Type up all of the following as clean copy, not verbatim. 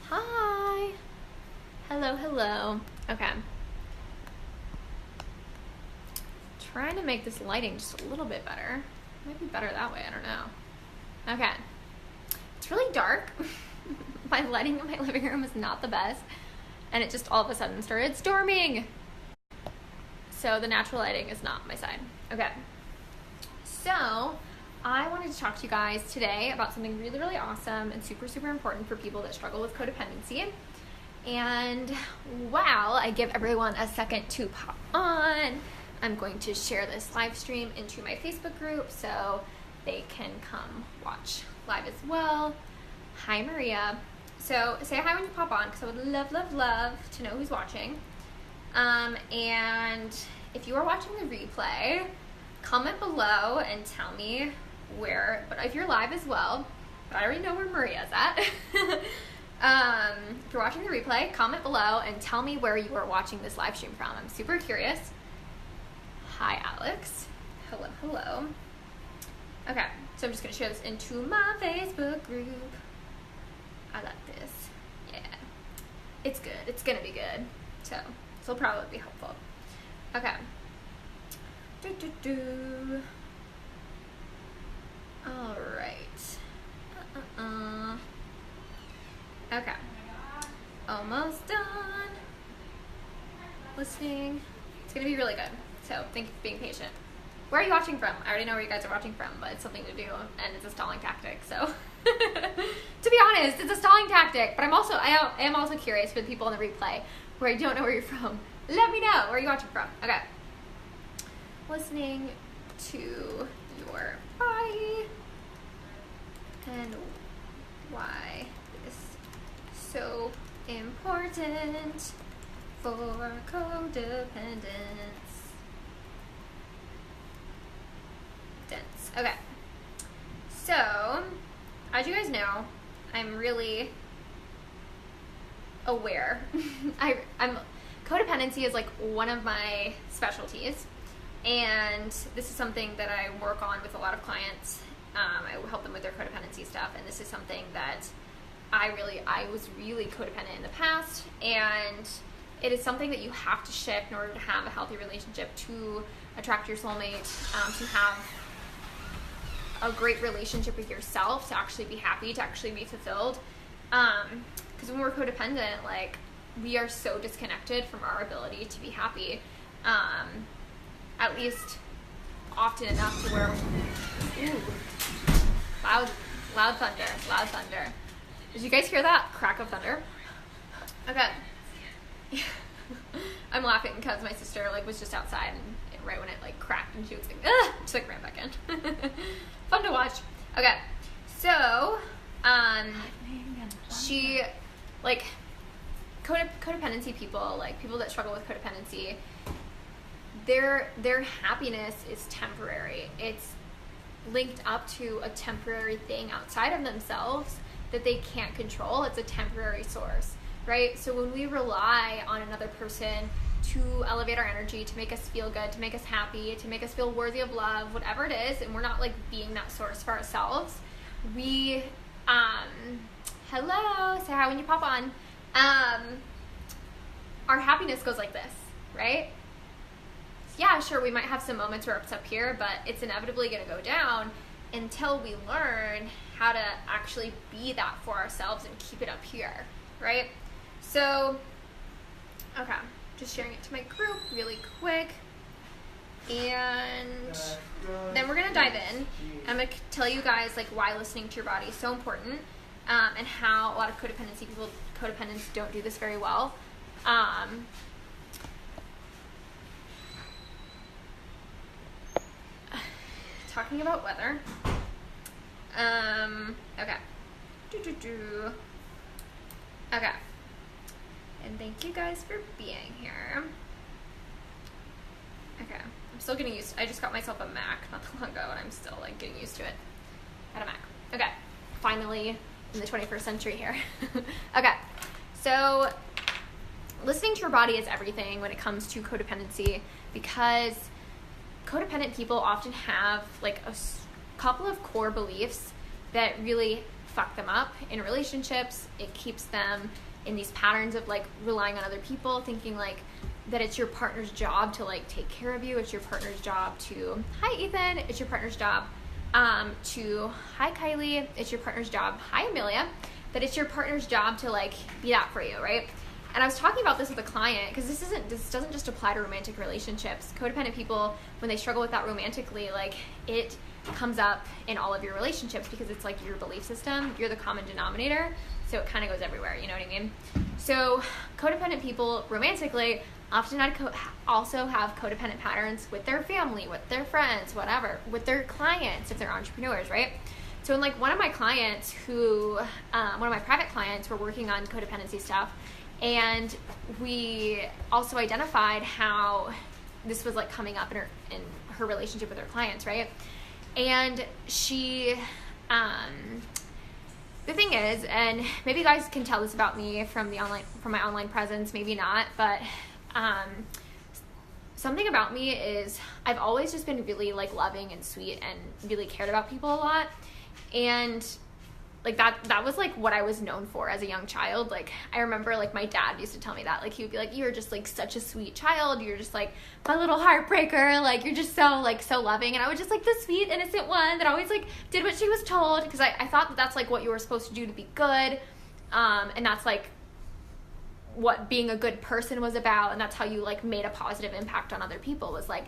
Hi. Hello. Okay. Trying to make this lighting just a little bit better. Might be better that way, I don't know. Okay. It's really dark. My lighting in my living room is not the best. And it just all of a sudden started storming. So the natural lighting is not my side. Okay. So I wanted to talk to you guys today about something really, really awesome and super, super important for people that struggle with codependency. And while I give everyone a second to pop on, I'm going to share this live stream into my Facebook group so they can come watch live as well. Hi, Maria. So say hi when you pop on because I would love, love, love to know who's watching. And if you are watching the replay, comment below and tell me where, but if you're live as well, but I already know where Maria's at. If you're watching the replay, comment below and tell me where you are watching this live stream from. I'm super curious. Hi, Alex. Hello. Okay, so I'm just gonna share this into my Facebook group. I like this. Yeah, it's good. It's gonna be good. So this will probably be helpful. Okay. All right. Okay. Almost done. Listening. It's gonna be really good. So thank you for being patient. Where are you watching from? I already know where you guys are watching from, but it's something to do and it's a stalling tactic. So to be honest, it's a stalling tactic. But I am also curious for the people in the replay where I don't know where you're from. Let me know where you're watching from. Okay. Listening to your body and why this is so important for codependence. Okay, so as you guys know, I'm really aware. I'm codependency is like one of my specialties, and this is something that I work on with a lot of clients. I help them with their codependency stuff, and this is something that I was really codependent in the past, and it is something that you have to shift in order to have a healthy relationship, to attract your soulmate, to have a great relationship with yourself, to actually be happy, to actually be fulfilled. Because when we're codependent, like, we are so disconnected from our ability to be happy. At least often enough to where, loud thunder. Did you guys hear that crack of thunder? Okay. I'm laughing because my sister was just outside and right when it cracked and she was just ran back in. Fun to watch. Okay, so she codependency people, people that struggle with codependency, their happiness is temporary. It's linked up to a temporary thing outside of themselves that they can't control. It's a temporary source, right? So when we rely on another person to elevate our energy, to make us feel good, to make us happy, to make us feel worthy of love, whatever it is, and we're not being that source for ourselves, we hello, say hi when you pop on. Our happiness goes like this, right? Yeah, sure, we might have some moments where it's up here, but it's inevitably going to go down until we learn how to actually be that for ourselves and keep it up here, right? So, okay, just sharing it to my group really quick, and then we're going to dive in. I'm going to tell you guys why listening to your body is so important, and how a lot of codependents don't do this very well. Talking about weather. Okay. Okay. And thank you guys for being here. Okay. I'm still getting used to, I just got myself a Mac not too long ago and I'm still getting used to it. Got a Mac. Okay. Finally in the 21st century here. Okay. So listening to your body is everything when it comes to codependency, because codependent people often have a couple of core beliefs that really fuck them up in relationships. It keeps them in these patterns of like relying on other people, thinking like that it's your partner's job to like take care of you. It's your partner's job to, hi Ethan, it's your partner's job to, hi Kylie, it's your partner's job, hi Amelia, that it's your partner's job to like be that for you, right? And I was talking about this with a client, because this doesn't just apply to romantic relationships. Codependent people, when they struggle with that romantically, like it comes up in all of your relationships, because it's like your belief system, you're the common denominator, so it kind of goes everywhere, you know what I mean? So codependent people romantically often also have codependent patterns with their family, with their friends, whatever, with their clients if they're entrepreneurs, right? So in like one of my clients one of my private clients, were working on codependency stuff, and we also identified how this was like coming up in her relationship with her clients, right? And she, the thing is, and maybe you guys can tell this about me from my online presence, maybe not, but something about me is I've always just been really like loving and sweet and really cared about people a lot. And like that was like what I was known for as a young child. Like I remember like my dad used to tell me that, like he would be like, you're just like such a sweet child, you're just like my little heartbreaker, like you're just so loving. And I was just like the sweet innocent one that always like did what she was told, because I thought that that's like what you were supposed to do to be good, and that's like what being a good person was about, and that's how you like made a positive impact on other people, was like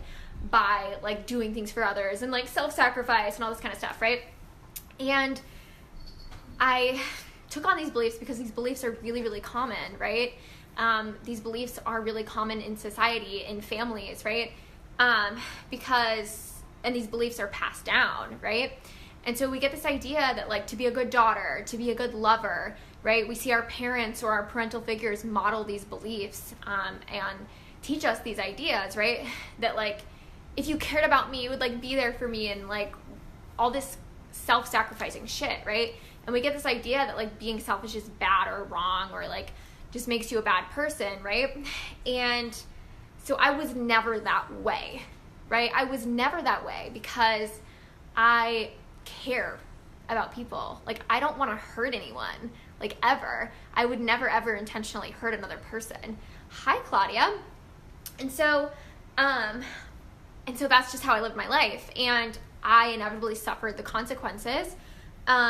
by like doing things for others and like self-sacrifice and all this kind of stuff, right? And I took on these beliefs because these beliefs are really, really common, right? These beliefs are really common in society, in families, right? And these beliefs are passed down, right? And so we get this idea that like to be a good daughter, to be a good lover, right? We see our parents or our parental figures model these beliefs and teach us these ideas, right? That like if you cared about me, you would like be there for me, and like all this self-sacrificing shit, right? And we get this idea that like being selfish is bad or wrong, or like just makes you a bad person, right? And so I was never that way, right? I was never that way because I care about people. Like I don't want to hurt anyone, like ever. I would never ever intentionally hurt another person. Hi Claudia. And so that's just how I lived my life, and I inevitably suffered the consequences.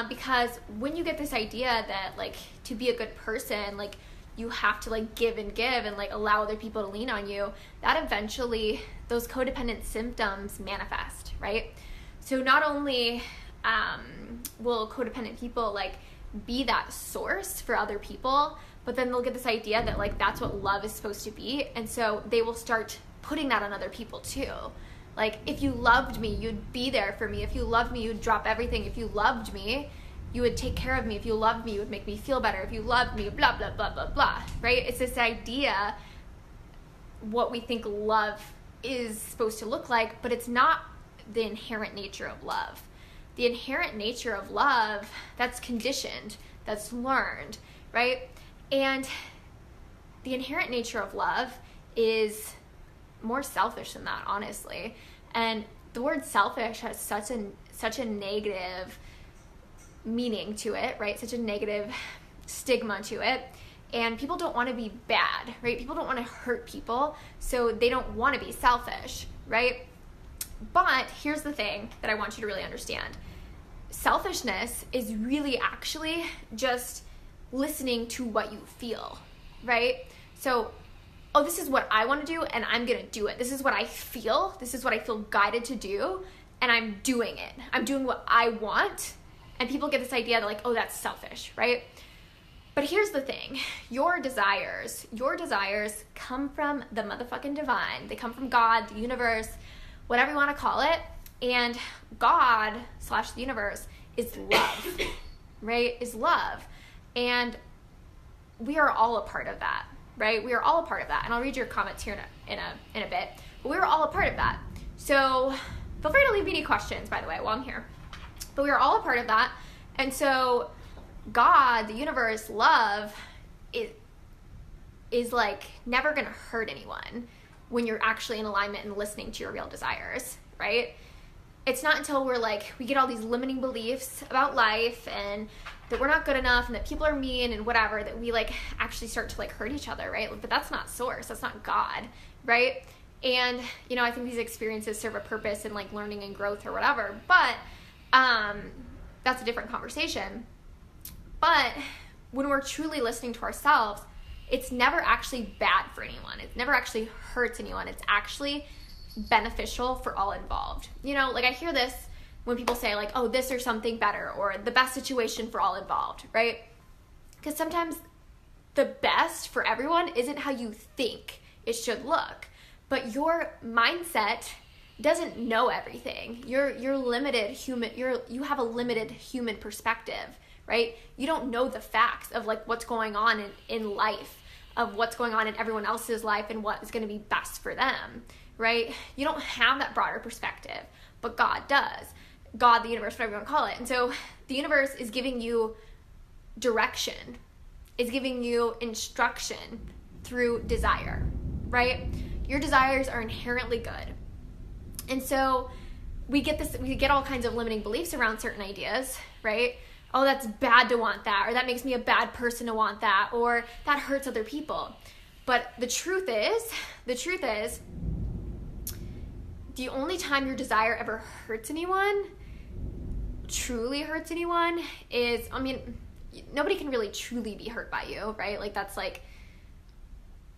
Because when you get this idea that like to be a good person, like you have to like give and like allow other people to lean on you, that eventually those codependent symptoms manifest, right? So not only will codependent people like be that source for other people, but then they'll get this idea that like that's what love is supposed to be, and so they will start putting that on other people too. Like, if you loved me, you'd be there for me. If you loved me, you'd drop everything. If you loved me, you would take care of me. If you loved me, you would make me feel better. If you loved me, blah, blah, blah, blah, blah, right? It's this idea, what we think love is supposed to look like, but it's not the inherent nature of love. The inherent nature of love, that's conditioned, that's learned, right? And the inherent nature of love is more selfish than that, honestly. And the word selfish has such a negative meaning to it, right? Such a negative stigma to it. And people don't want to be bad, right? People don't want to hurt people, so they don't want to be selfish, right? But here's the thing that I want you to really understand. Selfishness is really actually just listening to what you feel, right? So oh, this is what I want to do, and I'm going to do it. This is what I feel. This is what I feel guided to do, and I'm doing it. I'm doing what I want, and people get this idea that like, oh, that's selfish, right? But here's the thing. Your desires come from the motherfucking divine. They come from God, the universe, whatever you want to call it, and God / the universe is love, right? Is love, and we are all a part of that. Right? We are all a part of that. And I'll read your comments here in a bit. But we are all a part of that. So feel free to leave me any questions, by the way, while I'm here. But we are all a part of that. And so God, the universe, love, is like never going to hurt anyone when you're actually in alignment and listening to your real desires, right? it's not until we're like, we get all these limiting beliefs about life and that we're not good enough and that people are mean and whatever, that we like actually start to like hurt each other, right? But that's not source, that's not God, right? And, you know, I think these experiences serve a purpose in like learning and growth or whatever, but that's a different conversation. But when we're truly listening to ourselves, it's never actually bad for anyone. It never actually hurts anyone. It's actually beneficial for all involved. You know, like I hear this when people say like, oh, this or something better, or the best situation for all involved, right? Because sometimes the best for everyone isn't how you think it should look, but your mindset doesn't know everything. You're limited human. You have a limited human perspective, right? You don't know the facts of like what's going on in life, of what's going on in everyone else's life and what is going to be best for them, right? You don't have that broader perspective, but God does. God, the universe, whatever you want to call it. And so the universe is giving you direction, is giving you instruction through desire, right? Your desires are inherently good. And so we get all kinds of limiting beliefs around certain ideas, right? Oh, that's bad to want that, or that makes me a bad person to want that, or that hurts other people. But the truth is, the only time your desire ever hurts anyone, truly hurts anyone, is, I mean, nobody can really truly be hurt by you, right? Like that's like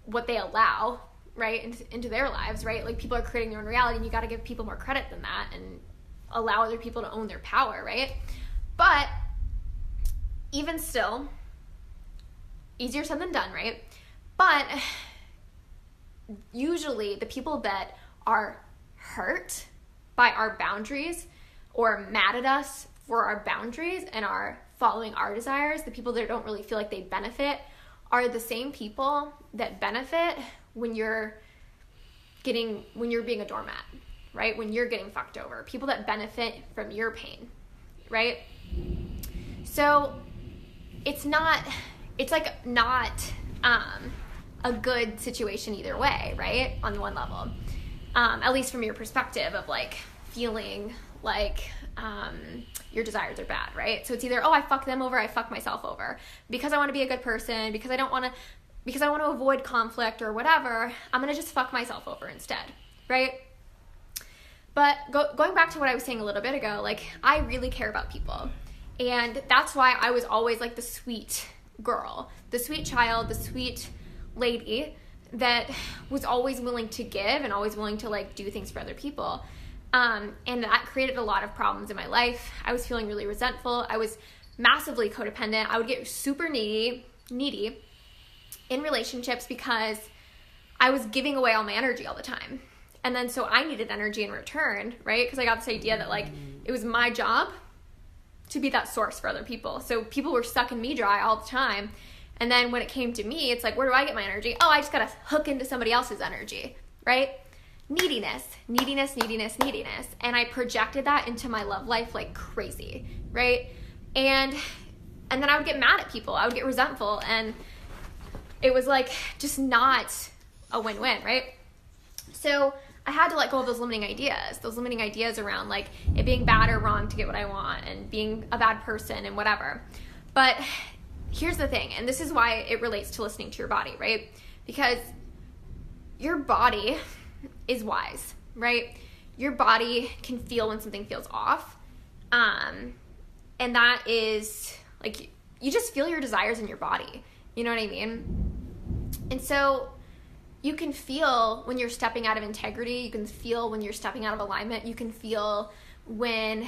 what they allow, right, into their lives, right? Like people are creating their own reality, and you got to give people more credit than that and allow other people to own their power, right? But even still, easier said than done, right? But usually the people that are hurt by our boundaries or mad at us for our boundaries and are following our desires, the people that don't really feel like they benefit, are the same people that benefit when you're being a doormat, right? When you're getting fucked over. People that benefit from your pain, right? So it's not a good situation either way, right? On one level, at least from your perspective of like feeling like your desires are bad, right? So it's either, oh, I fuck them over, I fuck myself over because I want to be a good person, because I want to avoid conflict or whatever. I'm gonna just fuck myself over instead, right? But going back to what I was saying a little bit ago, like I really care about people. And that's why I was always like the sweet girl, the sweet child, the sweet lady that was always willing to give and always willing to like do things for other people. And that created a lot of problems in my life. I was feeling really resentful. I was massively codependent. I would get super needy in relationships because I was giving away all my energy all the time. And then so I needed energy in return, right? Because I got this idea that like it was my job to be that source for other people. So people were sucking me dry all the time. And then when it came to me, it's like, where do I get my energy? Oh, I just got to hook into somebody else's energy, right? Neediness. And I projected that into my love life like crazy, right? And then I would get mad at people. I would get resentful. And it was like just not a win-win, right? So I had to let go of those limiting ideas around like it being bad or wrong to get what I want and being a bad person and whatever. But here's the thing, and this is why it relates to listening to your body, right? Because your body is wise, right? Your body can feel when something feels off. And that is like, you just feel your desires in your body. You know what I mean? And so you can feel when you're stepping out of integrity. You can feel when you're stepping out of alignment. You can feel when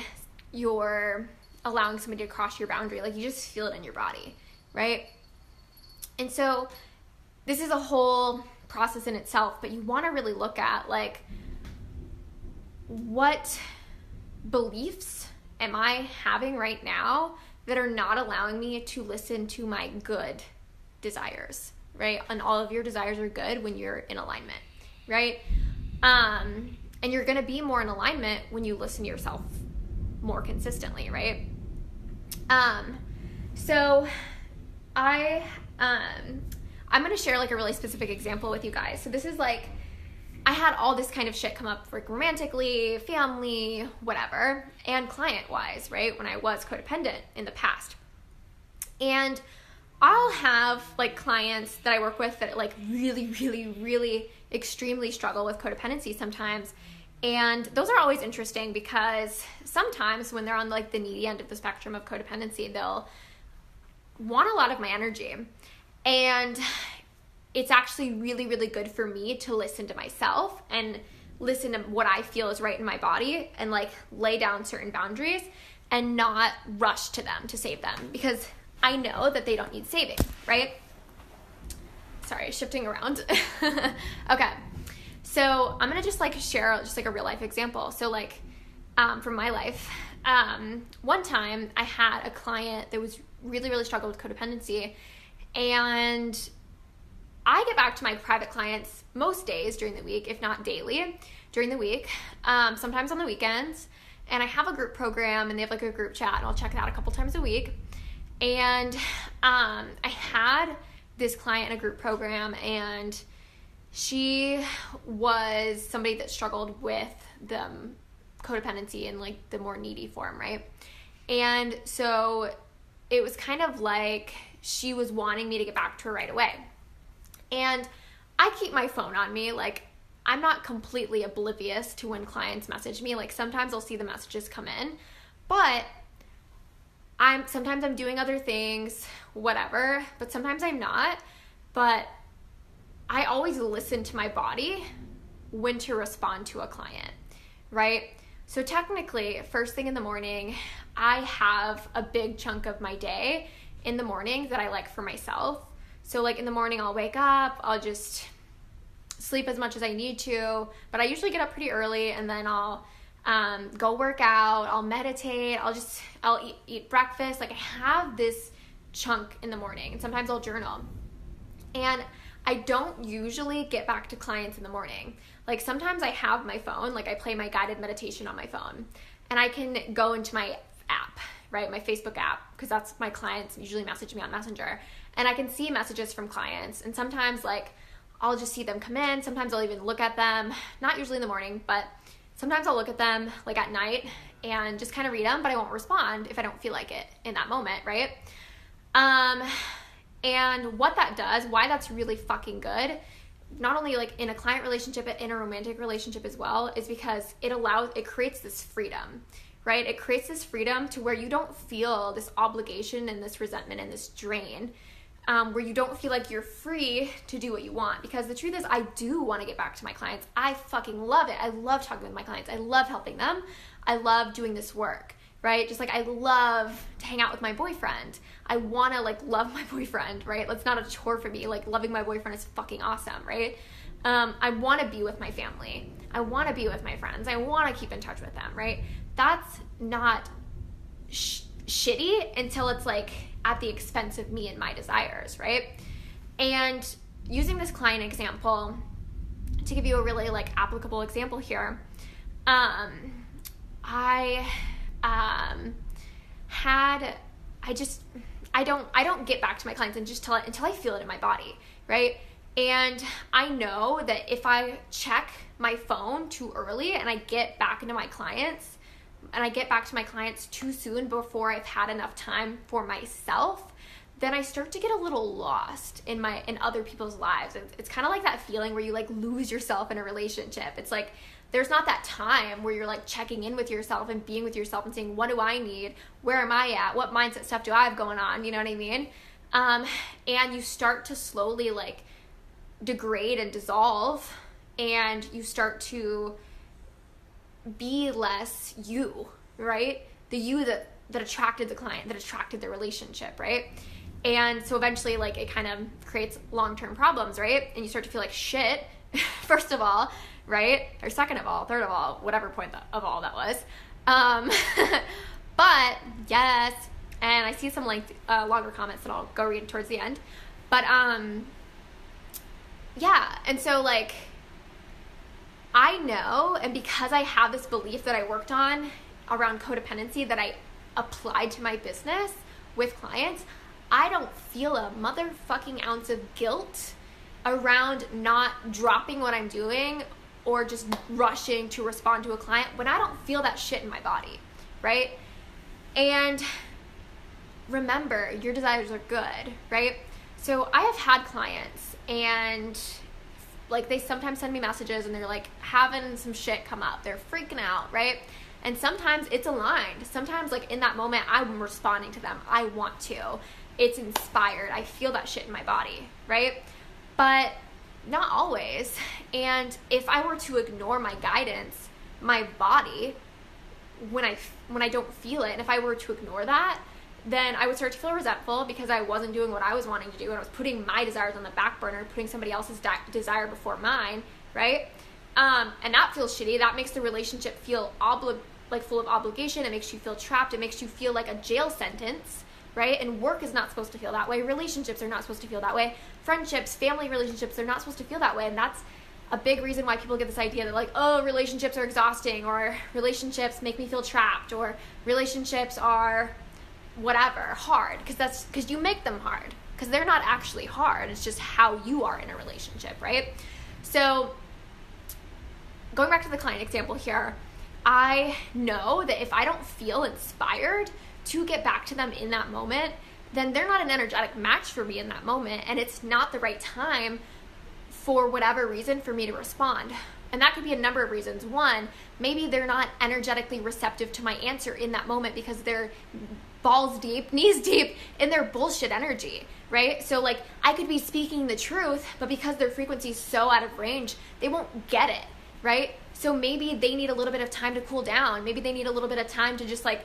you're allowing somebody to cross your boundary. Like you just feel it in your body, right? And so this is a whole process in itself, but you want to really look at like, what beliefs am I having right now that are not allowing me to listen to my good desires, right? And all of your desires are good when you're in alignment, right? And you're going to be more in alignment when you listen to yourself more consistently, right? So I'm going to share like a really specific example with you guys. So this is like I had all this kind of shit come up, like romantically, family, whatever, and client-wise, right, when I was codependent in the past. And I'll have like clients that I work with that like really, really, really extremely struggle with codependency sometimes. And those are always interesting because sometimes when they're on like the needy end of the spectrum of codependency, they'll want a lot of my energy. And it's actually really, really good for me to listen to myself and listen to what I feel is right in my body and like lay down certain boundaries and not rush to them to save them, because I know that they don't need saving, right? Sorry, shifting around. Okay. So I'm going to just like share just like a real life example. So like from my life, one time I had a client that was really, really struggled with codependency, and I get back to my private clients most days during the week, if not daily during the week, sometimes on the weekends. And I have a group program and they have like a group chat, and I'll check it out a couple times a week. And I had this client in a group program, and she was somebody that struggled with the codependency in like the more needy form, right? And so it was kind of like she was wanting me to get back to her right away. And I keep my phone on me. Like, I'm not completely oblivious to when clients message me. Like, sometimes I'll see the messages come in, but sometimes I'm doing other things, whatever, but sometimes I'm not. But I always listen to my body when to respond to a client, right? So technically, first thing in the morning, I have a big chunk of my day in the morning that I like for myself. So like in the morning, I'll wake up, I'll just sleep as much as I need to, but I usually get up pretty early, and then I'll go work out, I'll meditate, I'll eat breakfast. Like, I have this chunk in the morning, and sometimes I'll journal. And I don't usually get back to clients in the morning. Like, sometimes I have my phone, like I play my guided meditation on my phone, and I can go into my app, right? My Facebook app, because that's my clients usually message me on Messenger, and I can see messages from clients. And sometimes like I'll just see them come in. Sometimes I'll even look at them, not usually in the morning, but sometimes I'll look at them like at night and just kind of read them, but I won't respond if I don't feel like it in that moment, right? And what that does, why that's really fucking good, not only like in a client relationship, but in a romantic relationship as well, is because it creates this freedom, right? It creates this freedom to where you don't feel this obligation and this resentment and this drain, where you don't feel like you're free to do what you want. Because the truth is, I do want to get back to my clients. I fucking love it. I love talking with my clients. I love helping them. I love doing this work, right? Just like I love to hang out with my boyfriend. I want to like love my boyfriend, right? That's not a chore for me. Like, loving my boyfriend is fucking awesome, right? I want to be with my family. I want to be with my friends. I want to keep in touch with them, right? That's not shitty until it's like at the expense of me and my desires, right? And using this client example to give you a really like applicable example here, I don't get back to my clients and just until I feel it in my body, right? And I know that if I check my phone too early and I get back into my clients, and I get back to my clients too soon before I've had enough time for myself, then I start to get a little lost in other people's lives. It's kind of like that feeling where you like lose yourself in a relationship. It's like there's not that time where you're like checking in with yourself and being with yourself and saying, what do I need? Where am I at? What mindset stuff do I have going on? You know what I mean? And you start to slowly like degrade and dissolve, and you start to be less you, right? The you that attracted the client, that attracted the relationship, right? And so eventually like it kind of creates long-term problems, right? And you start to feel like shit, first of all, right? Or second of all, third of all, whatever point of all that was. But yes, and I see some longer comments that I'll go read towards the end. But yeah, and so like I know, and because I have this belief that I worked on around codependency that I applied to my business with clients, I don't feel a motherfucking ounce of guilt around not dropping what I'm doing or just rushing to respond to a client when I don't feel that shit in my body, right? And remember, your desires are good, right? So I have had clients, and like they sometimes send me messages and they're like having some shit come up. They're freaking out, right? And sometimes it's aligned. Sometimes like in that moment, I'm responding to them. I want to. It's inspired. I feel that shit in my body, right? But not always. And if I were to ignore my guidance, my body, when I don't feel it, and if I were to ignore that, then I would start to feel resentful because I wasn't doing what I was wanting to do, and I was putting my desires on the back burner, putting somebody else's desire before mine, right? And that feels shitty. That makes the relationship feel full of obligation. It makes you feel trapped. It makes you feel like a jail sentence, right? And work is not supposed to feel that way. Relationships are not supposed to feel that way. Friendships, family relationships, they're not supposed to feel that way. And that's a big reason why people get this idea that like, oh, relationships are exhausting, or relationships make me feel trapped, or relationships are whatever, hard, because you make them hard, because they're not actually hard. It's just how you are in a relationship, right? So going back to the client example here, I know that if I don't feel inspired to get back to them in that moment, then they're not an energetic match for me in that moment, and it's not the right time for whatever reason for me to respond. And that could be a number of reasons. One, maybe they're not energetically receptive to my answer in that moment because they're balls deep, knees deep in their bullshit energy, right? So like I could be speaking the truth, but because their frequency is so out of range, they won't get it, right? So maybe they need a little bit of time to cool down. Maybe they need a little bit of time to just like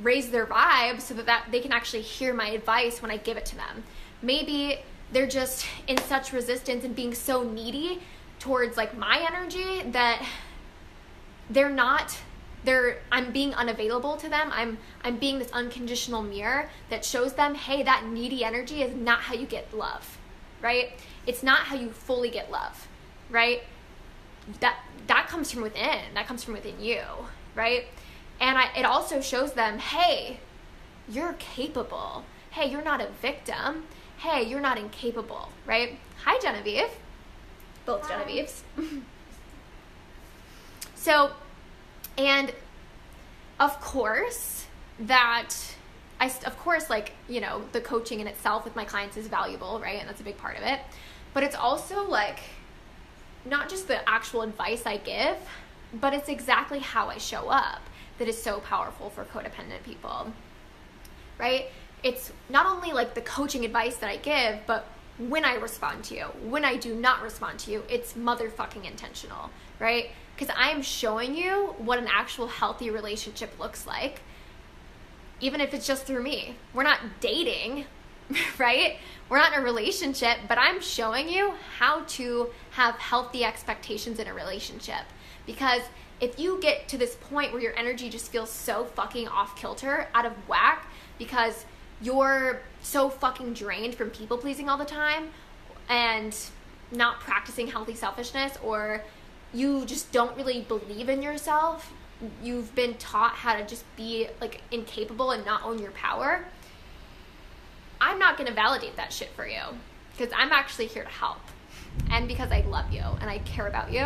raise their vibe so that they can actually hear my advice when I give it to them. Maybe they're just in such resistance and being so needy towards like my energy that I'm being unavailable to them. I'm being this unconditional mirror that shows them, hey, that needy energy is not how you get love, right? It's not how you fully get love, right? That comes from within. That comes from within you, right? And it also shows them, hey, you're capable. Hey, you're not a victim. Hey, you're not incapable, right? Hi, Genevieve. Both Hi. Genevieves. So, and of course, like, you know, the coaching in itself with my clients is valuable, right? And that's a big part of it. But it's also like, not just the actual advice I give, but it's exactly how I show up that is so powerful for codependent people, right? It's not only like the coaching advice that I give, but when I respond to you, when I do not respond to you, it's motherfucking intentional, right? Because I'm showing you what an actual healthy relationship looks like, even if it's just through me. We're not dating, right? We're not in a relationship, but I'm showing you how to have healthy expectations in a relationship. Because if you get to this point where your energy just feels so fucking off kilter, out of whack, because you're so fucking drained from people pleasing all the time and not practicing healthy selfishness, or you just don't really believe in yourself, you've been taught how to just be like incapable and not own your power, I'm not going to validate that shit for you, because I'm actually here to help, and because I love you and I care about you,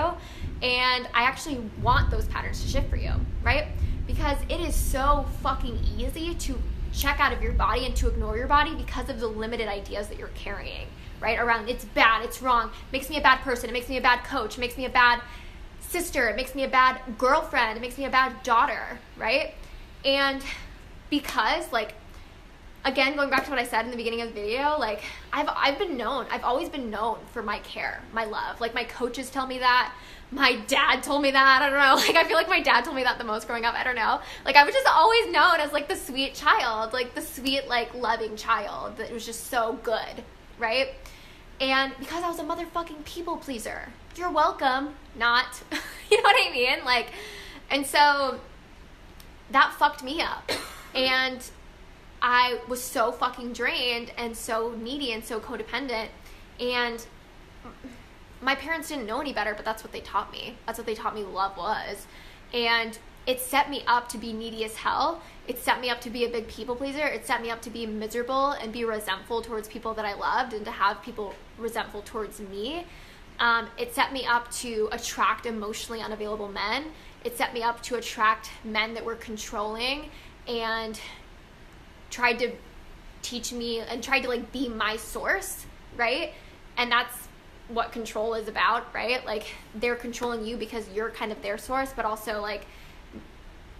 and I actually want those patterns to shift for you, right? Because it is so fucking easy to check out of your body and to ignore your body because of the limited ideas that you're carrying, right? Around it's bad, it's wrong, makes me a bad person, it makes me a bad coach, it makes me a bad sister, it makes me a bad girlfriend, it makes me a bad daughter, right? And because, like, again, going back to what I said in the beginning of the video, like, I've always been known for my care, my love. Like, my coaches tell me that. My dad told me that. I don't know. Like, I feel like my dad told me that the most growing up. I don't know. Like, I was just always known as, like, the sweet child. Like, the sweet, like, loving child that was just so good, right? And because I was a motherfucking people pleaser. You're welcome. Not. You know what I mean? Like, and so that fucked me up. And I was so fucking drained and so needy and so codependent, and my parents didn't know any better, but that's what they taught me. That's what they taught me love was. And it set me up to be needy as hell. It set me up to be a big people pleaser. It set me up to be miserable and be resentful towards people that I loved, and to have people resentful towards me. It set me up to attract emotionally unavailable men. It set me up to attract men that were controlling and tried to teach me and tried to like be my source, right? And that's what control is about, right? Like they're controlling you because you're kind of their source, but also like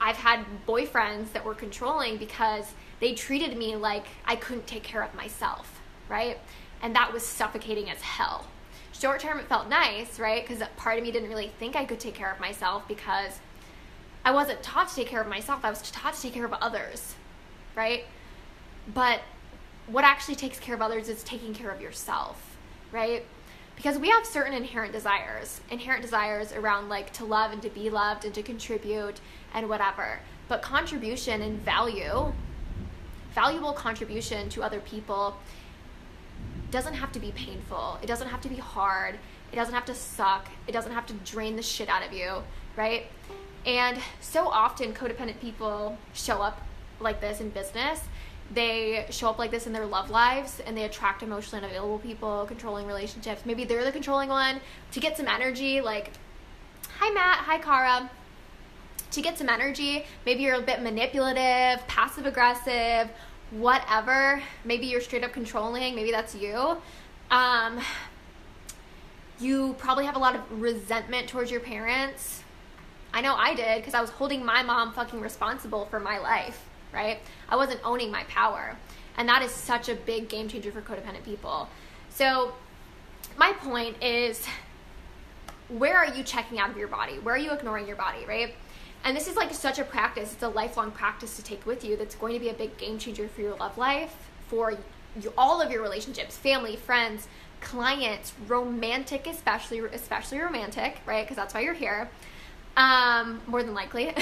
I've had boyfriends that were controlling because they treated me like I couldn't take care of myself, right? And that was suffocating as hell. Short term, it felt nice, right? Because part of me didn't really think I could take care of myself because I wasn't taught to take care of myself. I was taught to take care of others, right? But what actually takes care of others is taking care of yourself, right? Because we have certain inherent desires around like to love and to be loved and to contribute and whatever. But contribution and valuable contribution to other people doesn't have to be painful. It doesn't have to be hard. It doesn't have to suck. It doesn't have to drain the shit out of you, right? And so often codependent people show up like this in business. They show up like this in their love lives, and they attract emotionally unavailable people, controlling relationships. Maybe they're the controlling one to get some energy, like, hi Matt, hi Cara. To get some energy, maybe you're a bit manipulative, passive aggressive, whatever. Maybe you're straight up controlling. Maybe that's you. You probably have a lot of resentment towards your parents. I know I did, because I was holding my mom fucking responsible for my life, right? I wasn't owning my power. And that is such a big game changer for codependent people. So my point is, where are you checking out of your body? Where are you ignoring your body, right? And this is like such a practice. It's a lifelong practice to take with you that's going to be a big game changer for your love life, for all of your relationships, family, friends, clients, romantic, especially romantic, right? Because that's why you're here, more than likely.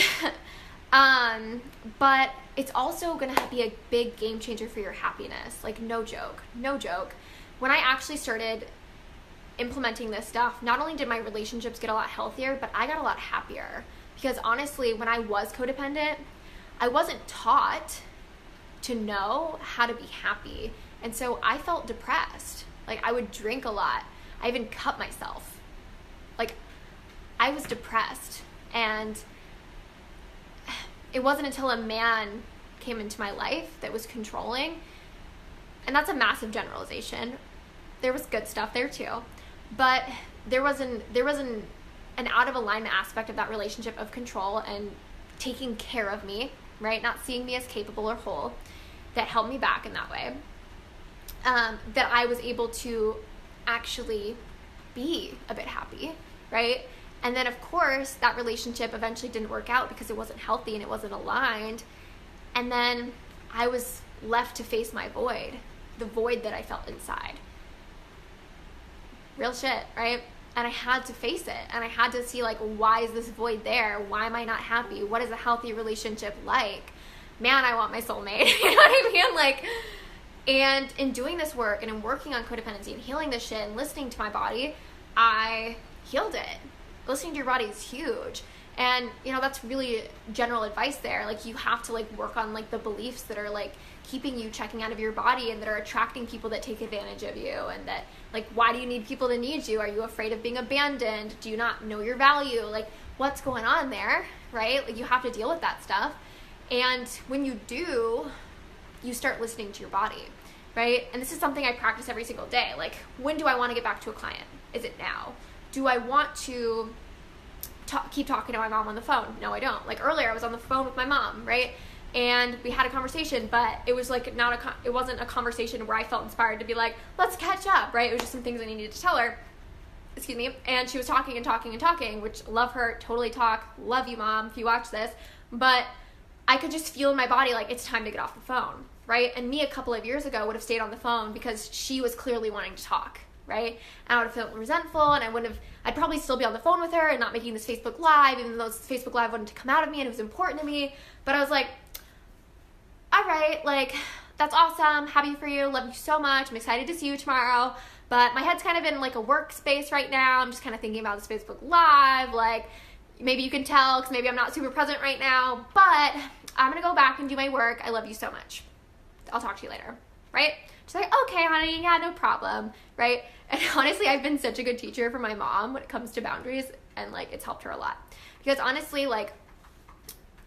But it's also going to be a big game changer for your happiness. Like, no joke. When I actually started implementing this stuff, not only did my relationships get a lot healthier, but I got a lot happier. Because honestly, when I was codependent, I wasn't taught to know how to be happy. And so I felt depressed. Like, I would drink a lot. I even cut myself. Like, I was depressed. And it wasn't until a man came into my life that was controlling. And that's a massive generalization. There was good stuff there too. But there was an out of alignment aspect of that relationship of control and taking care of me, right? Not seeing me as capable or whole, that held me back in that way. That I was able to actually be a bit happy, right? And then of course that relationship eventually didn't work out because it wasn't healthy and it wasn't aligned. And then I was left to face my void, the void that I felt inside. Real shit, right? And I had to face it, and I had to see, like, why is this void there? Why am I not happy? What is a healthy relationship like? Man, I want my soulmate. You know what I mean? Like, and in doing this work and in working on codependency and healing this shit and listening to my body, I healed it. Listening to your body is huge. And, you know, that's really general advice there. Like, you have to, like, work on, like, the beliefs that are, like, keeping you checking out of your body and that are attracting people that take advantage of you. And that, like, why do you need people to need you? Are you afraid of being abandoned? Do you not know your value? Like, what's going on there, right? Like, you have to deal with that stuff. And when you do, you start listening to your body, right? And this is something I practice every single day. Like, when do I want to get back to a client? Is it now? Do I want to keep talking to my mom on the phone? No, I don't. Like, earlier I was on the phone with my mom, right? And we had a conversation, but it was like it wasn't a conversation where I felt inspired to be like, let's catch up, right? It was just some things I needed to tell her. Excuse me. And she was talking and talking and talking, which love her, totally talk. Love you, Mom, if you watch this. But I could just feel in my body like it's time to get off the phone, right? And me a couple of years ago would have stayed on the phone because she was clearly wanting to talk, right? And I would have felt resentful, and I'd probably still be on the phone with her and not making this Facebook Live, even though this Facebook Live wanted to come out of me and it was important to me. But I was like, all right, like, that's awesome. Happy for you. Love you so much. I'm excited to see you tomorrow. But my head's kind of in, like, a workspace right now. I'm just kind of thinking about this Facebook Live. Like, maybe you can tell because maybe I'm not super present right now. But I'm going to go back and do my work. I love you so much. I'll talk to you later, right? She's like, okay, honey, yeah, no problem, right? And honestly, I've been such a good teacher for my mom when it comes to boundaries, and like it's helped her a lot. Because honestly, like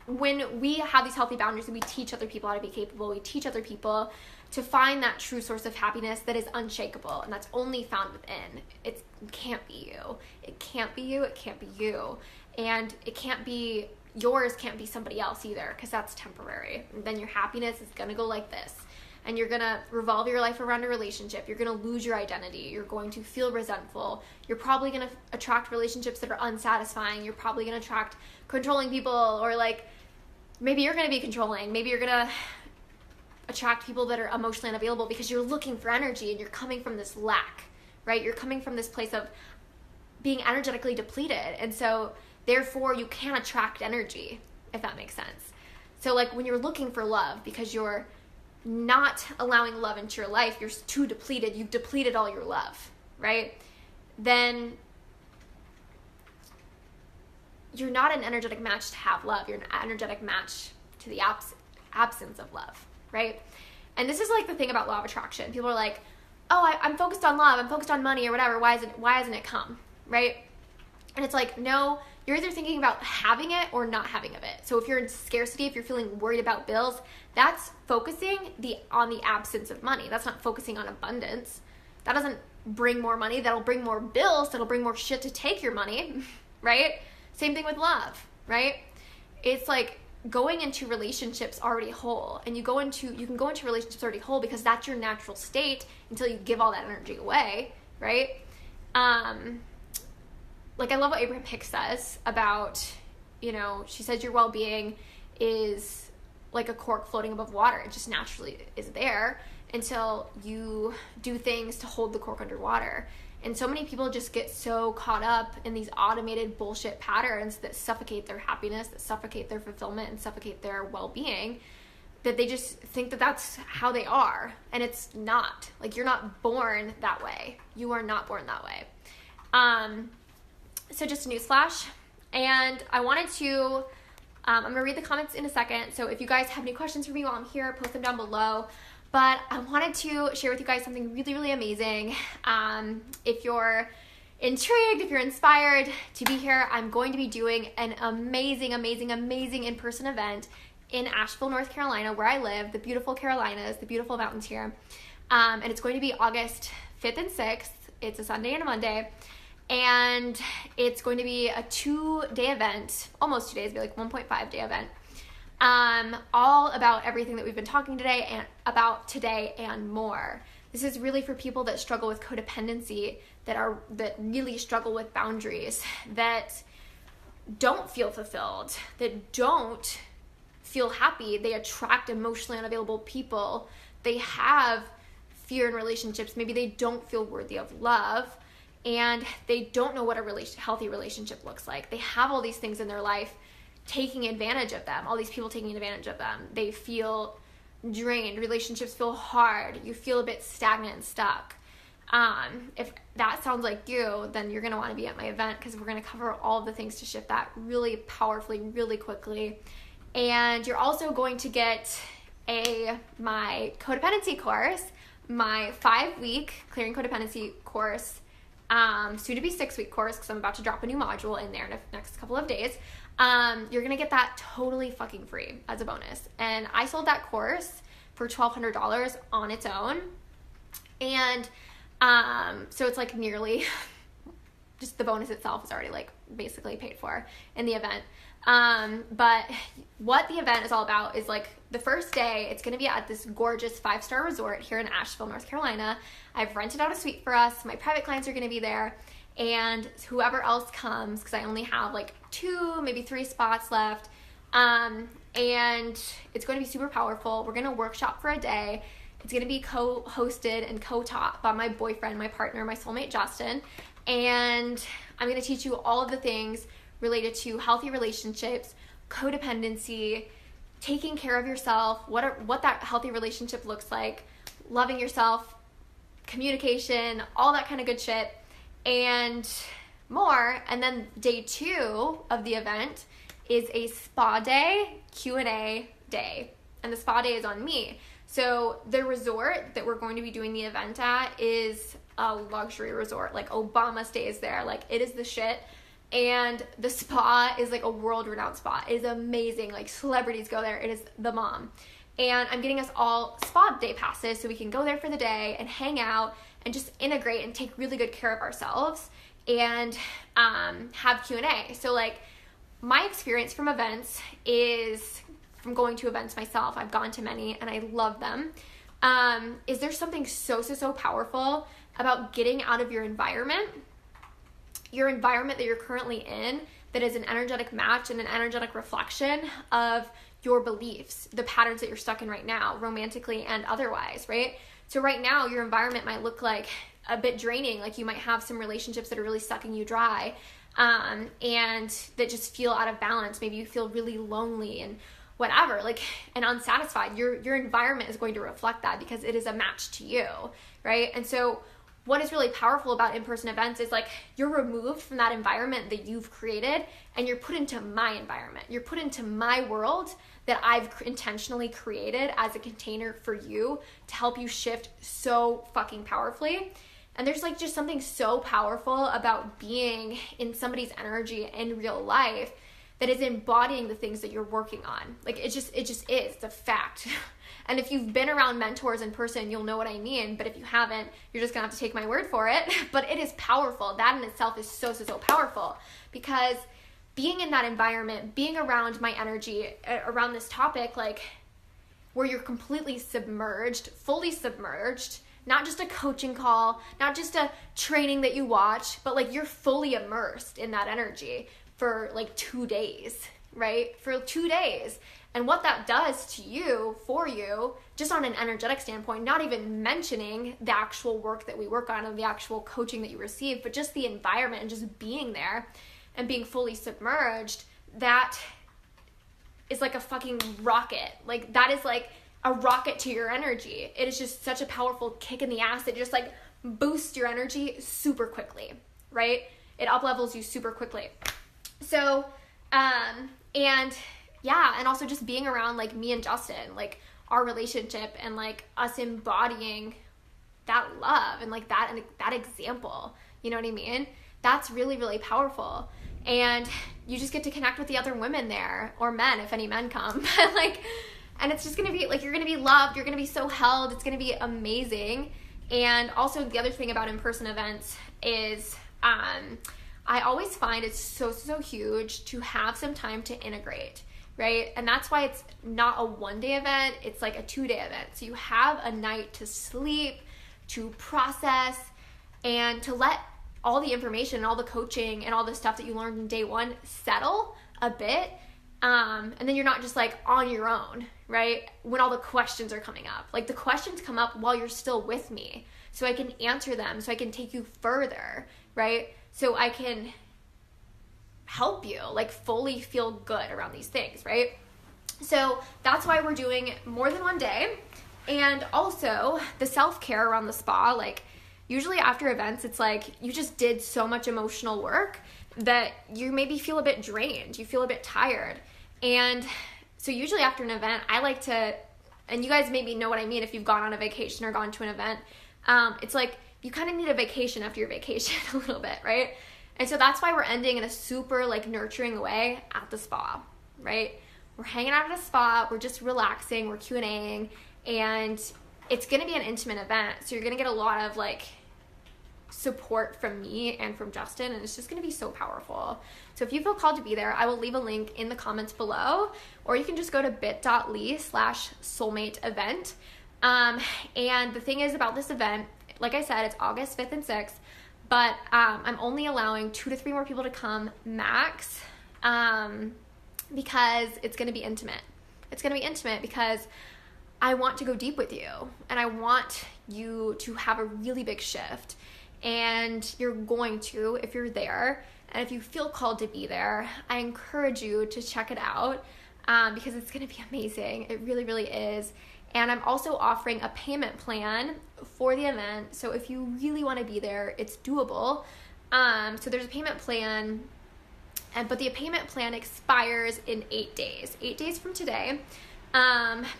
when we have these healthy boundaries, we teach other people how to be capable, we teach other people to find that true source of happiness that is unshakable and that's only found within. It can't be you. It can't be you. It can't be you. And it can't be yours, can't be somebody else either, because that's temporary. And then your happiness is going to go like this. And you're going to revolve your life around a relationship. You're going to lose your identity. You're going to feel resentful. You're probably going to attract relationships that are unsatisfying. You're probably going to attract controlling people, or like maybe you're going to be controlling. Maybe you're going to attract people that are emotionally unavailable because you're looking for energy and you're coming from this lack, right? You're coming from this place of being energetically depleted. And so therefore you can't attract energy, if that makes sense. So like when you're looking for love because you're not allowing love into your life, you're too depleted, you've depleted all your love, right? Then you're not an energetic match to have love. You're an energetic match to the absence of love, right? And this is like the thing about law of attraction. People are like, oh, I'm focused on love, I'm focused on money or whatever, why hasn't it come, right? And it's like, no, you're either thinking about having it or not having of it. So if you're in scarcity, if you're feeling worried about bills, that's focusing on the absence of money. That's not focusing on abundance. That doesn't bring more money. That'll bring more bills. That'll bring more shit to take your money, right? Same thing with love, right? It's like going into relationships already whole, and you can go into relationships already whole because that's your natural state until you give all that energy away, right? Like I love what Abraham Hicks says about, she says your well-being is like a cork floating above water. It just naturally is there until you do things to hold the cork underwater. And so many people just get so caught up in these automated bullshit patterns that suffocate their happiness, that suffocate their fulfillment, and suffocate their well-being, that they just think that that's how they are. And it's not. Like, you're not born that way. You are not born that way. So just a newsflash. And I wanted to, I'm going to read the comments in a second. So if you guys have any questions for me while I'm here, post them down below. But I wanted to share with you guys something really, really amazing. If you're intrigued, if you're inspired to be here, I'm going to be doing an amazing, amazing, amazing in-person event in Asheville, North Carolina, where I live, the beautiful Carolinas, the beautiful mountains here. And it's going to be August 5th and 6th. It's a Sunday and a Monday. And it's going to be a 2-day event, almost 2 days, be like 1.5 day event. All about everything that we've been talking today and about today and more. This is really for people that struggle with codependency, that really struggle with boundaries, that don't feel fulfilled, that don't feel happy. They attract emotionally unavailable people. They have fear in relationships. Maybe they don't feel worthy of love, and they don't know what a healthy relationship looks like. They have all these things in their life taking advantage of them, all these people taking advantage of them. They feel drained. Relationships feel hard. You feel a bit stagnant and stuck. If that sounds like you, then you're going to want to be at my event, because we're going to cover all of the things to shift that really powerfully, really quickly. And you're also going to get my codependency course, my 5-week clearing codependency course, soon to be 6-week course, because I'm about to drop a new module in there in the next couple of days. You're going to get that totally fucking free as a bonus. And I sold that course for $1,200 on its own. And so it's like nearly just the bonus itself is already like basically paid for in the event. But what the event is all about is like the first day, it's going to be at this gorgeous 5-star resort here in Asheville, North Carolina. I've rented out a suite for us. My private clients are going to be there. And whoever else comes, because I only have like 2, maybe 3 spots left. And it's going to be super powerful. We're going to workshop for a day. It's going to be co-hosted and co-taught by my boyfriend, my partner, my soulmate, Justin. And I'm going to teach you all of the things related to healthy relationships, codependency, taking care of yourself, what that healthy relationship looks like, loving yourself, communication, all that kind of good shit, and more. And then day 2 of the event is a spa day, Q&A day. And the spa day is on me. So the resort that we're going to be doing the event at is a luxury resort. Like Obama stays there. Like it is the shit. And the spa is like a world-renowned spa. It is amazing. Like celebrities go there. It is the bomb. And I'm getting us all spa day passes so we can go there for the day and hang out and just integrate and take really good care of ourselves and have Q&A. So like my experience from events is from going to events myself. I've gone to many and I love them. Is there something so powerful about getting out of your environment that you're currently in, that is an energetic match and an energetic reflection of your beliefs, the patterns that you're stuck in right now, romantically and otherwise, right? So right now, your environment might look like a bit draining, like you might have some relationships that are really sucking you dry, and that just feel out of balance. Maybe you feel really lonely and whatever, like, and unsatisfied. Your environment is going to reflect that because it is a match to you, right? And so what is really powerful about in-person events is like you're removed from that environment that you've created and you're put into my environment. You're put into my world that I've intentionally created as a container for you to help you shift so fucking powerfully. And there's like just something so powerful about being in somebody's energy in real life that is embodying the things that you're working on. Like it just is. It's a fact. And if you've been around mentors in person, you'll know what I mean. But if you haven't, you're just gonna have to take my word for it. But it is powerful. That in itself is so powerful, because being in that environment, being around my energy, around this topic, like where you're completely submerged, fully submerged, not just a coaching call, not just a training that you watch, but like you're fully immersed in that energy for like 2 days, right? For 2 days. And what that does to you, for you, just on an energetic standpoint, not even mentioning the actual work that we work on and the actual coaching that you receive, but just the environment and just being there and being fully submerged, that is like a fucking rocket. Like that is like a rocket to your energy. It is just such a powerful kick in the ass that just like boosts your energy super quickly, right? It up levels you super quickly. So, and yeah, and also just being around like me and Justin, like our relationship and like us embodying that love and like that example, you know what I mean? That's really powerful. And you just get to connect with the other women there, or men, if any men come. Like, and it's just going to be like, you're going to be loved. You're going to be so held. It's going to be amazing. And also the other thing about in-person events is, I always find it's so huge to have some time to integrate, right? And that's why it's not a 1-day event. It's like a 2-day event. So you have a night to sleep, to process, and to let all the information and all the coaching and all the stuff that you learned in day 1 settle a bit. And then you're not just like on your own, right? When all the questions are coming up. Like the questions come up while you're still with me, so I can answer them, so I can take you further, right? So I can help you like fully feel good around these things, right? So that's why we're doing more than 1 day. And also the self-care around the spa, like usually after events, it's like you just did so much emotional work that you maybe feel a bit drained, you feel a bit tired. And so usually after an event, I like to, and you guys maybe know what I mean if you've gone on a vacation or gone to an event, it's like you kind of need a vacation after your vacation a little bit, right? And so that's why we're ending in a super like nurturing way at the spa, right? We're hanging out at a spa, we're just relaxing, we're Q&Aing, and it's going to be an intimate event. So you're going to get a lot of like support from me and from Justin, and it's just going to be so powerful. So if you feel called to be there, I will leave a link in the comments below, or you can just go to bit.ly/soulmate event. And the thing is about this event, like I said, it's August 5th and 6th, but I'm only allowing 2 to 3 more people to come max, because it's going to be intimate. It's going to be intimate because I want to go deep with you, and I want you to have a really big shift. And you're going to, if you're there, and if you feel called to be there, I encourage you to check it out, because it's going to be amazing. It really is. And I'm also offering a payment plan for the event. So if you really want to be there, it's doable. So there's a payment plan, but the payment plan expires in 8 days. 8 days from today,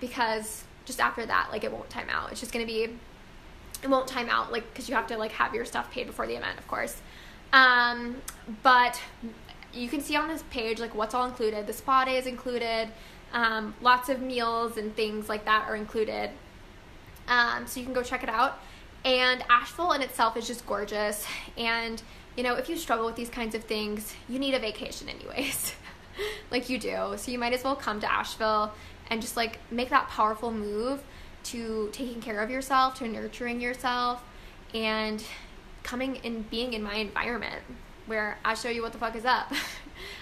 because just after that, like, it won't time out. It's just going to be, it won't time out, like, because you have to, like, have your stuff paid before the event, of course. But you can see on this page, like, what's all included. The spa day is included. Lots of meals and things like that are included. So you can go check it out. And Asheville in itself is just gorgeous. And, you know, if you struggle with these kinds of things, you need a vacation anyways. Like, you do. So you might as well come to Asheville and just, like, make that powerful move to taking care of yourself, to nurturing yourself, and coming and being in my environment where I show you what the fuck is up.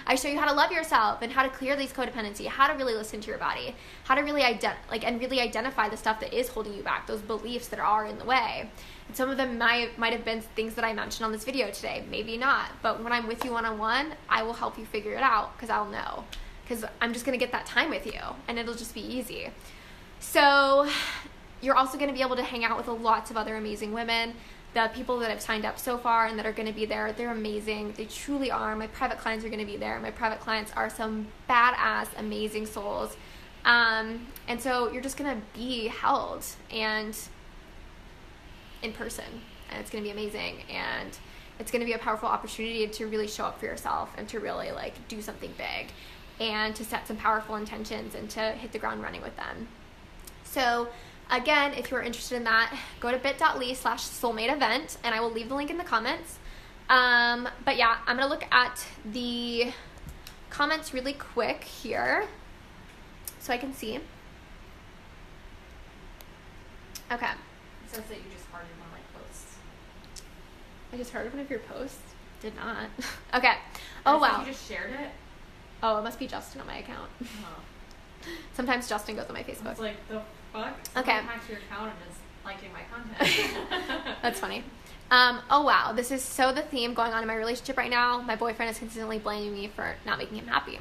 I show you how to love yourself and how to clear these codependency, how to really listen to your body, how to really really identify the stuff that is holding you back, those beliefs that are in the way. And some of them might have been things that I mentioned on this video today, maybe not. But when I'm with you one-on-one, I will help you figure it out, because I'll know. Because I'm just going to get that time with you, and it'll just be easy. So you're also going to be able to hang out with lots of other amazing women. The people that have signed up so far and that are going to be there, they're amazing. They truly are. My private clients are going to be there. My private clients are some badass, amazing souls. And so you're just going to be held and in person, and it's going to be amazing. And it's going to be a powerful opportunity to really show up for yourself and to really, like, do something big and to set some powerful intentions and to hit the ground running with them. So again, if you're interested in that, go to bit.ly/soulmate event, and I will leave the link in the comments. But yeah, I'm going to look at the comments really quick here so I can see. Okay. It says that you just hearted one of my posts. I just heard one of your posts? Did not. Okay. Oh, I wow. You just shared it? Oh, it must be Justin on my account. Oh. Sometimes Justin goes on my Facebook. It's like, the fuck? Okay. Someone hacked your account and is liking my content. That's funny. Oh, wow. This is so the theme going on in my relationship right now. My boyfriend is consistently blaming me for not making him happy.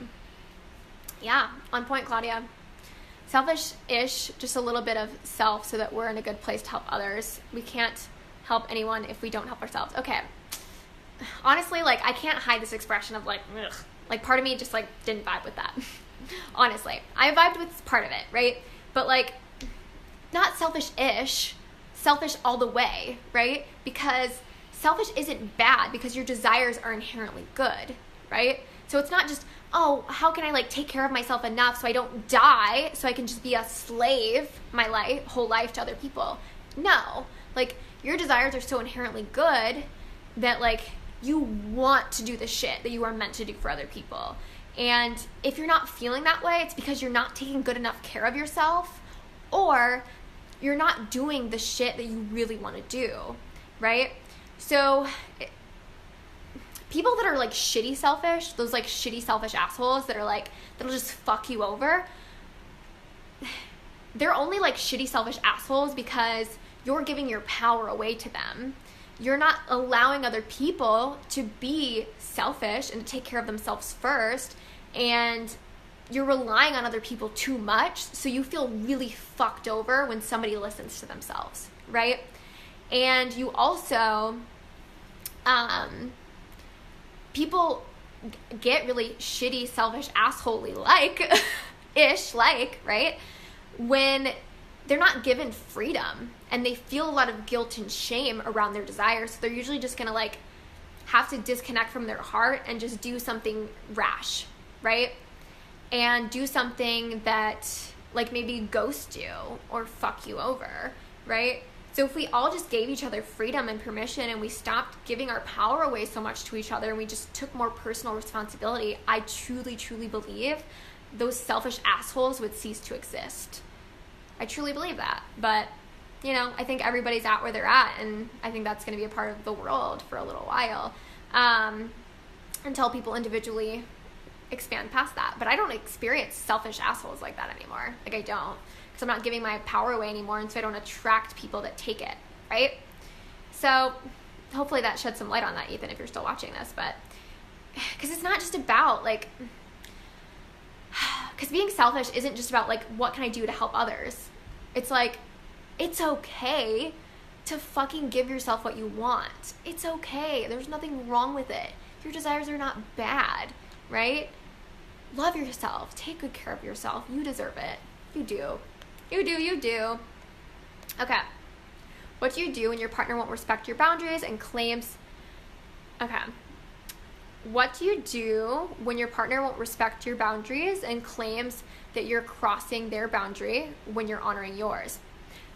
Yeah, on point, Claudia. Selfish-ish, just a little bit of self so that we're in a good place to help others. We can't help anyone if we don't help ourselves. Okay. Honestly, like, I can't hide this expression of, like, ugh. Like, part of me just, like, didn't vibe with that. Honestly. I vibed with part of it, right? But, like, not selfish-ish. Selfish all the way, right? Because selfish isn't bad because your desires are inherently good, right? So it's not just, oh, how can I, like, take care of myself enough so I don't die, so I can just be a slave my whole life to other people. No. Like, your desires are so inherently good that, like, you want to do the shit that you are meant to do for other people. And if you're not feeling that way, it's because you're not taking good enough care of yourself, or you're not doing the shit that you really want to do, right? So people that are, like, shitty selfish, those, like, shitty selfish assholes that are, like, that'll just fuck you over, they're only, like, shitty selfish assholes because you're giving your power away to them. You're not allowing other people to be selfish and to take care of themselves first, and you're relying on other people too much, so you feel really fucked over when somebody listens to themselves, right? And you also, people get really shitty, selfish, asshole-y like, right? When they're not given freedom and they feel a lot of guilt and shame around their desires. So they're usually just going to, like, have to disconnect from their heart and just do something rash, right? And do something that, like, maybe ghost you or fuck you over, right? So if we all just gave each other freedom and permission and we stopped giving our power away so much to each other and we just took more personal responsibility, I truly, truly believe those selfish assholes would cease to exist. I truly believe that. But, you know, I think everybody's at where they're at, and I think that's going to be a part of the world for a little while, until people individually expand past that. But I don't experience selfish assholes like that anymore. Like, I don't. Because I'm not giving my power away anymore, and so I don't attract people that take it, right? So hopefully that sheds some light on that, Ethan, if you're still watching this. But because it's not just about, like, because being selfish isn't just about, like, what can I do to help others. It's like, it's okay to fucking give yourself what you want. It's okay. There's nothing wrong with it. Your desires are not bad, right? Love yourself. Take good care of yourself. You deserve it. You do. You do, you do. Okay. What do you do when your partner won't respect your boundaries and claims... Okay. What do you do when your partner won't respect your boundaries and claims that you're crossing their boundary when you're honoring yours?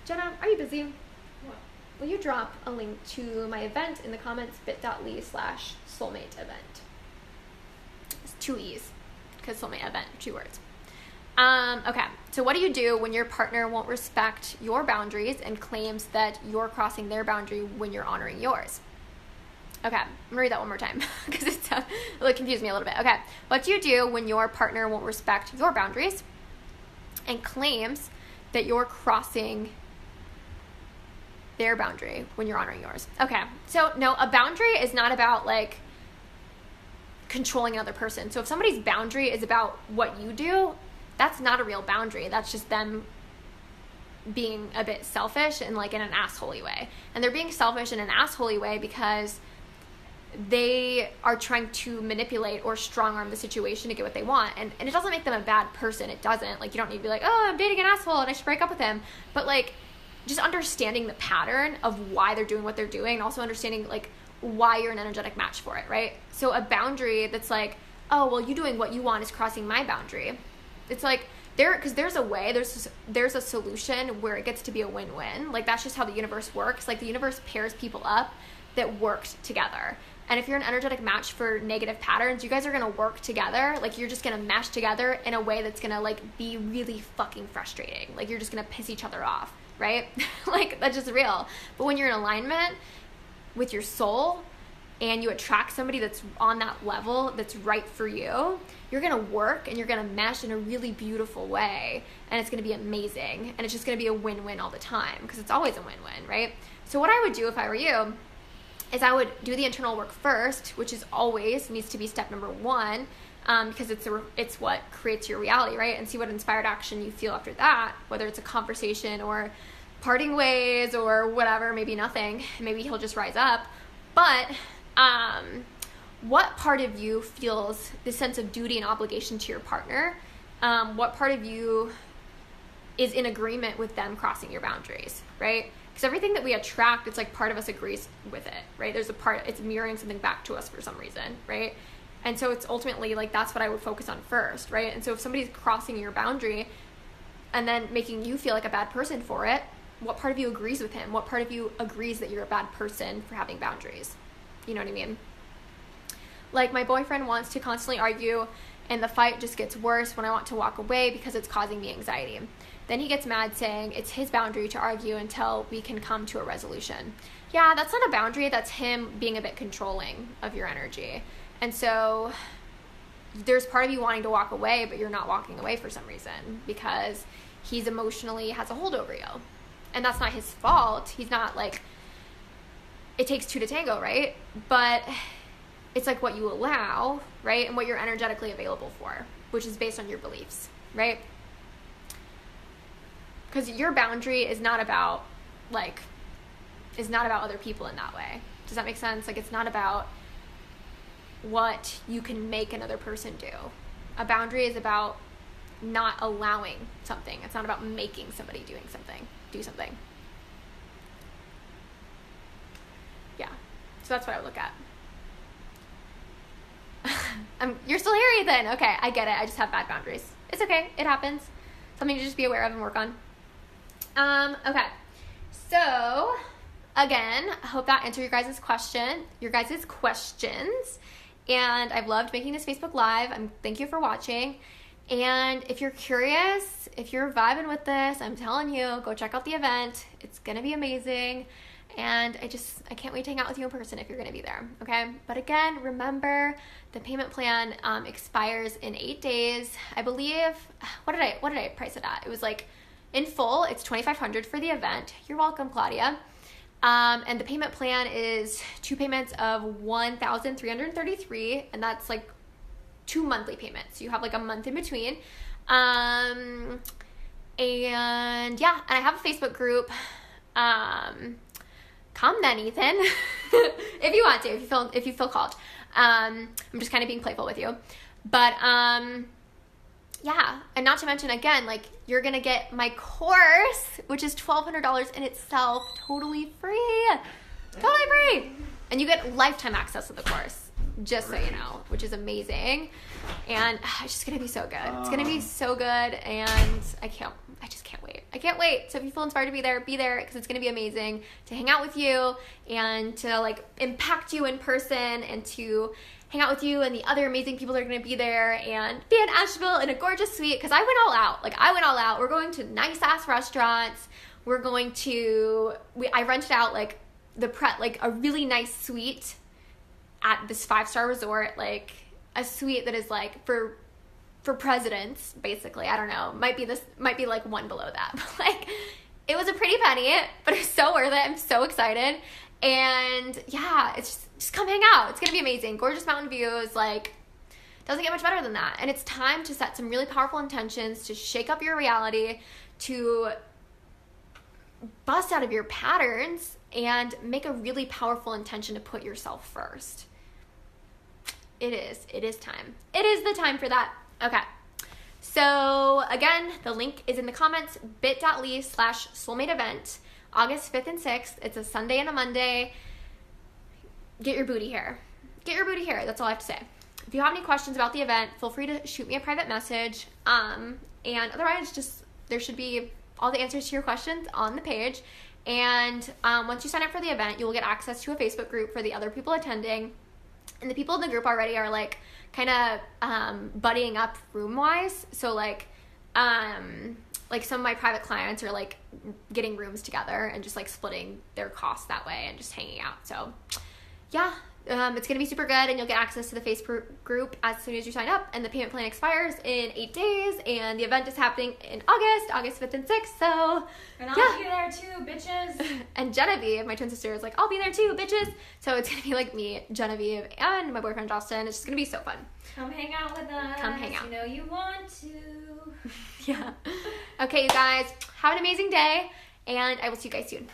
Jenna, are you busy? What? Will you drop a link to my event in the comments, bit.ly/soulmate event? It's 2 E's, because soulmate event, 2 words. Okay, so what do you do when your partner won't respect your boundaries and claims that you're crossing their boundary when you're honoring yours? Okay, I'm gonna read that one more time because it confused me a little bit. Okay, what do you do when your partner won't respect your boundaries and claims that you're crossing their boundary when you're honoring yours? Okay, so no, a boundary is not about like controlling another person. So if somebody's boundary is about what you do, that's not a real boundary. That's just them being a bit selfish and like in an assholey way. And they're being selfish in an assholey way because they are trying to manipulate or strong arm the situation to get what they want. And it doesn't make them a bad person. It doesn't. Like, you don't need to be like, oh, I'm dating an asshole and I should break up with him. But like, just understanding the pattern of why they're doing what they're doing, and also understanding like why you're an energetic match for it, right? So a boundary that's like, oh, well, you doing what you want is crossing my boundary. It's like, because there's a way, there's a solution where it gets to be a win-win. Like, that's just how the universe works. Like, the universe pairs people up that worked together. And if you're an energetic match for negative patterns, you guys are going to work together. Like, you're just going to mesh together in a way that's going to, like, be really fucking frustrating. Like, you're just going to piss each other off, right? Like, that's just real. But when you're in alignment with your soul and you attract somebody that's on that level that's right for you, you're going to work and you're going to mesh in a really beautiful way. And it's going to be amazing. And it's just going to be a win-win all the time, because it's always a win-win, right? So what I would do if I were you is I would do the internal work first, which is always needs to be step number 1, because it's what creates your reality, right? And see what inspired action you feel after that, whether it's a conversation or parting ways or whatever, maybe nothing, maybe he'll just rise up. But what part of you feels this sense of duty and obligation to your partner? What part of you is in agreement with them crossing your boundaries, right? Because everything that we attract, it's like part of us agrees with it, right? There's a part, it's mirroring something back to us for some reason, right? And so it's ultimately like, that's what I would focus on first, right? And so if somebody's crossing your boundary and then making you feel like a bad person for it, what part of you agrees with him? What part of you agrees that you're a bad person for having boundaries? You know what I mean? Like, my boyfriend wants to constantly argue and the fight just gets worse when I want to walk away because it's causing me anxiety. Then he gets mad saying it's his boundary to argue until we can come to a resolution. Yeah, that's not a boundary. That's him being a bit controlling of your energy. And so there's part of you wanting to walk away, but you're not walking away for some reason because he's emotionally has a hold over you. And that's not his fault. He's not like, it takes 2 to tango, right? But it's like what you allow, right? And what you're energetically available for, which is based on your beliefs, right? Because your boundary is not about other people in that way. Does that make sense? Like, it's not about what you can make another person do. A boundary is about not allowing something. It's not about making somebody do something. Yeah. So that's what I would look at. You're still here, Ethan. Okay, I get it. I just have bad boundaries. It's okay. It happens. Something to just be aware of and work on. Okay. So, again, I hope that answered your guys' questions. And I've loved making this Facebook Live. Thank you for watching. And if you're curious, if you're vibing with this, I'm telling you, go check out the event. It's going to be amazing. And I can't wait to hang out with you in person if you're going to be there. Okay. But again, remember the payment plan, expires in 8 days. I believe, what did I price it at? It was like in full, it's $2,500 for the event. You're welcome, Claudia. And the payment plan is 2 payments of $1,333, and that's like 2 monthly payments. So you have like a month in between. And yeah, and I have a Facebook group. Come then, Ethan, if you want to, if you feel called. I'm just kind of being playful with you, but yeah, and not to mention, again, like, you're gonna get my course, which is $1,200 in itself, totally free. Totally free. And you get lifetime access to the course, just so you know, which is amazing. And it's just gonna be so good. It's gonna be so good, and I just can't wait. I can't wait. So if you feel inspired to be there, because it's gonna be amazing to hang out with you and to like impact you in person and to hang out with you and the other amazing people that are going to be there and be in Asheville in a gorgeous suite, because I went all out. Like, I went all out. We're going to nice-ass restaurants. We're going to... I rented out, like, a really nice suite at this 5-star resort. Like, a suite that is, like, for presidents, basically. I don't know. Might be, like, one below that. But, like, it was a pretty penny, but it's so worth it. I'm so excited. And, yeah, it's just come hang out. It's going to be amazing. Gorgeous mountain views. Like, doesn't get much better than that. And it's time to set some really powerful intentions, to shake up your reality, to bust out of your patterns, and make a really powerful intention to put yourself first. It is time. It is the time for that. Okay. So, again, the link is in the comments, bit.ly/soulmate event. August 5th and 6th. It's a Sunday and a Monday. Get your booty here. Get your booty here. That's all I have to say. If you have any questions about the event, feel free to shoot me a private message. And otherwise, just there should be all the answers to your questions on the page. And once you sign up for the event, you will get access to a Facebook group for the other people attending. And the people in the group already are like kind of buddying up room-wise. So like some of my private clients are like getting rooms together and just like splitting their costs that way and just hanging out. So yeah, it's going to be super good, and you'll get access to the Facebook group as soon as you sign up, and the payment plan expires in 8 days, and the event is happening in August 5th and 6th, so and I'll be there too, bitches. And Genevieve, my twin sister, is like, I'll be there too, bitches. So it's going to be like me, Genevieve, and my boyfriend Justin. It's just going to be so fun. Come hang out with us. Come hang out. You know you want to. Yeah. Okay, you guys, have an amazing day, and I will see you guys soon.